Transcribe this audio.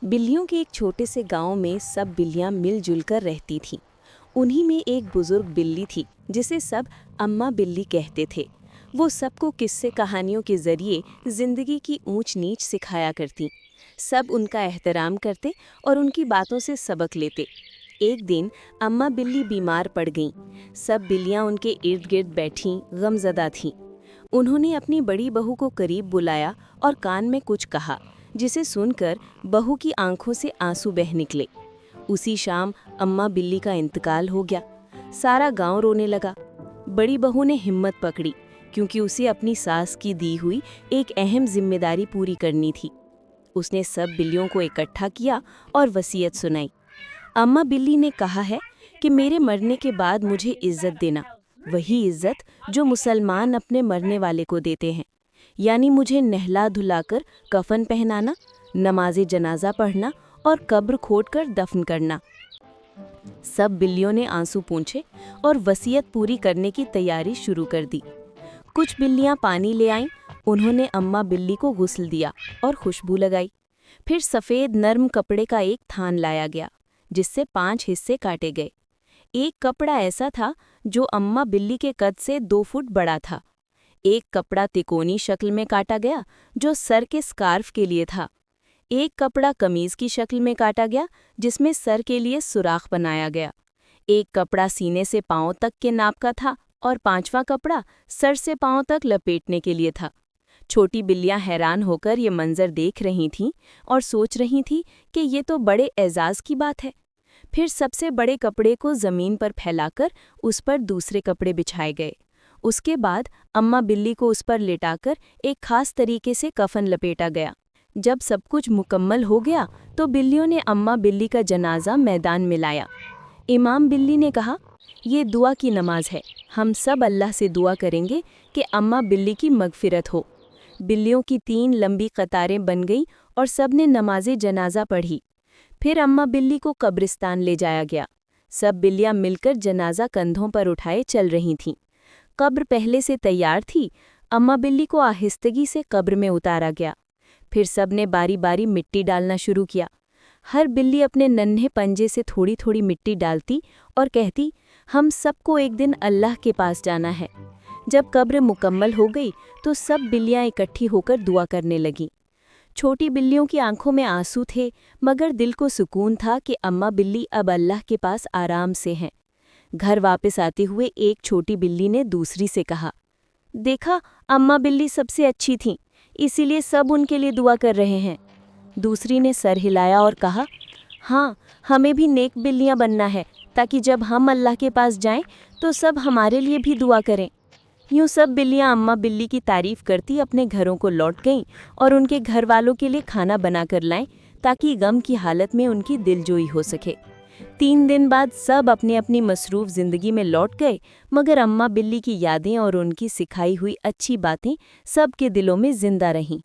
बिल्लियों के एक छोटे से गांव में सब बिल्लियां मिलजुल कर रहती थीं। उन्हीं में एक बुजुर्ग बिल्ली थी जिसे सब अम्मा बिल्ली कहते थे। वो सबको किस्से कहानियों के जरिए जिंदगी की ऊंच नीच सिखाया करती। सब उनका एहतराम करते और उनकी बातों से सबक लेते। एक दिन अम्मा बिल्ली बीमार पड़ गईं। सब बिल्लियां उनके इर्द गिर्द बैठीं, गमज़दा थीं। उन्होंने अपनी बड़ी बहू को करीब बुलाया और कान में कुछ कहा, जिसे सुनकर बहू की आंखों से आंसू बह निकले। उसी शाम अम्मा बिल्ली का इंतकाल हो गया। सारा गांव रोने लगा। बड़ी बहू ने हिम्मत पकड़ी, क्योंकि उसे अपनी सास की दी हुई एक अहम जिम्मेदारी पूरी करनी थी। उसने सब बिल्लियों को इकट्ठा किया और वसीयत सुनाई। अम्मा बिल्ली ने कहा है कि मेरे मरने के बाद मुझे इज्जत देना, वही इज्जत जो मुसलमान अपने मरने वाले को देते हैं। यानी मुझे नहला धुलाकर कफन पहनाना, नमाज़े जनाजा पढ़ना और कब्र खोदकर दफन करना। सब बिल्लियों ने आंसू पोंछे और वसीयत पूरी करने की तैयारी शुरू कर दी। कुछ बिल्लियां पानी ले आईं। उन्होंने अम्मा बिल्ली को गुस्ल दिया और खुशबू लगाई। फिर सफ़ेद नर्म कपड़े का एक थान लाया गया, जिससे 5 हिस्से काटे गए। एक कपड़ा ऐसा था जो अम्मा बिल्ली के कद से 2 फुट बड़ा था। एक कपड़ा तिकोनी शक्ल में काटा गया, जो सर के स्कार्फ के लिए था। एक कपड़ा कमीज की शक्ल में काटा गया, जिसमें सर के लिए सुराख बनाया गया। एक कपड़ा सीने से पांव तक के नाप का था और 5वां कपड़ा सर से पांव तक लपेटने के लिए था। छोटी बिल्लियां हैरान होकर ये मंजर देख रही थीं और सोच रही थीं कि ये तो बड़े एजाज की बात है। फिर सबसे बड़े कपड़े को जमीन पर फैलाकर उस पर दूसरे कपड़े बिछाए गए। उसके बाद अम्मा बिल्ली को उस पर लेटाकर एक खास तरीके से कफन लपेटा गया। जब सब कुछ मुकम्मल हो गया तो बिल्लियों ने अम्मा बिल्ली का जनाजा मैदान में लाया। इमाम बिल्ली ने कहा, ये दुआ की नमाज है, हम सब अल्लाह से दुआ करेंगे कि अम्मा बिल्ली की मगफिरत हो। बिल्लियों की 3 लंबी कतारें बन गईं और सब ने नमाज़े जनाजा पढ़ी। फिर अम्मा बिल्ली को कब्रिस्तान ले जाया गया। सब बिल्लियां मिलकर जनाजा कंधों पर उठाए चल रही थीं। कब्र पहले से तैयार थी। अम्मा बिल्ली को आहिस्तगी से कब्र में उतारा गया। फिर सब ने बारी बारी मिट्टी डालना शुरू किया। हर बिल्ली अपने नन्हे पंजे से थोड़ी थोड़ी मिट्टी डालती और कहती, हम सबको एक दिन अल्लाह के पास जाना है। जब कब्र मुकम्मल हो गई तो सब बिल्लियां इकट्ठी होकर दुआ करने लगीं। छोटी बिल्लियों की आंखों में आंसू थे, मगर दिल को सुकून था कि अम्मा बिल्ली अब अल्लाह के पास आराम से हैं। घर वापस आते हुए एक छोटी बिल्ली ने दूसरी से कहा, देखा, अम्मा बिल्ली सबसे अच्छी थीं, इसीलिए सब उनके लिए दुआ कर रहे हैं। दूसरी ने सर हिलाया और कहा, हाँ, हमें भी नेक बिल्लियां बनना है, ताकि जब हम अल्लाह के पास जाएं तो सब हमारे लिए भी दुआ करें। यूँ सब बिल्लियां अम्मा बिल्ली की तारीफ करती अपने घरों को लौट गईं और उनके घर वालों के लिए खाना बनाकर लाएं, ताकि गम की हालत में उनकी दिलजोई हो सके। 3 दिन बाद सब अपनी अपनी मसरूफ जिंदगी में लौट गए, मगर अम्मा बिल्ली की यादें और उनकी सिखाई हुई अच्छी बातें सबके दिलों में जिंदा रहीं।